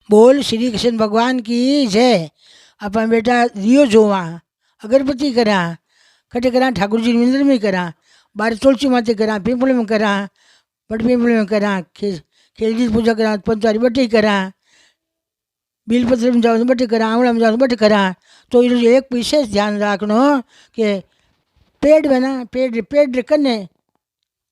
बोल श्री कृष्ण भगवान की जय। आप बेटा दियो जोवा, अगरबत्ती करा, कटे करा ठाकुर जी मंदिर में करा, बाहर तुलसी माते करा, पीपल में करा, बड़ पीपल में करा, खेलजी पूजा करा, पंचवारी बटी करा, बिलपत्र में जाओ तो बटी करा, आंवला में जाओ तो बटी करा। तो ये एक विशेष ध्यान रखना कि पेड़ में ना पेड़ पेड़ कने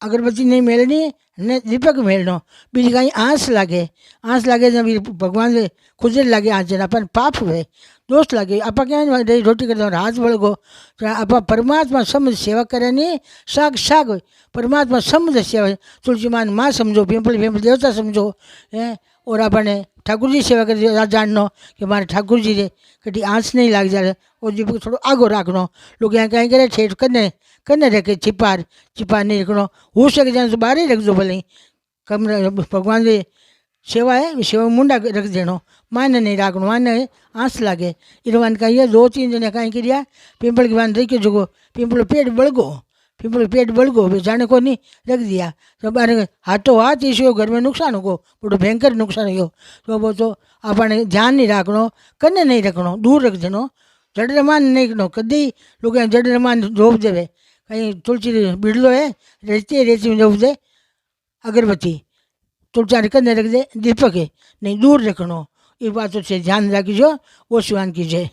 अगरबत्ती नहीं मेलनी ने दीपक मेलनो, बीजी कहीं आँस लागे ने भी भगवान से खुजर लागे आँच जरा अपन पाप हुए दोस्त लागे आप क्या रोटी करते हाथ बळगो तो आप परमात्मा समझ सेवा करे नहीं साग साग परमात्मा समझ सेवा तुलसी मान माँ समझो पिंपल पिंपल देवता समझो हैं। और अपने ठाकुर जी सेवा कर जाननो कि मारे ठाकुर जी रे कभी आँच नहीं लाग जाए और दीपक थोड़ा आगो राखनो। लोग यहाँ कहीं करे ठेठ कने कने रखे छिपार छिपार नहीं रखनो, हो सके जाने तो बाहर ही रख दो भले कमरे भगवान की सेवा है सेवा मुंडा रख देनो, माने नहीं राखनो माने आँस लागे इरवान कहीं 2-3 जने कहीं किया पिंपल की बान रखी जो पिंपल पेट बड़गो जाने को नहीं रख दिया तो बारे हाथों हाथ इश्यू घर में नुकसान होगो बड़ो भयंकर नुकसान हो तो वो तो अपने ध्यान नहीं रखनो कन्ने नहीं रखनो दूर रख देनो। जड़ रमान नहीं रखनो कदी लोग जड़ रमान रोप देवे कहीं तुलसी बिड़लो है रेती में रोप दे अगरबत्ती तुलसी कन्ने रख दे दीपक है नहीं दूर रखनो। इस बातों से ध्यान रखिजो। वो शिवान की जय।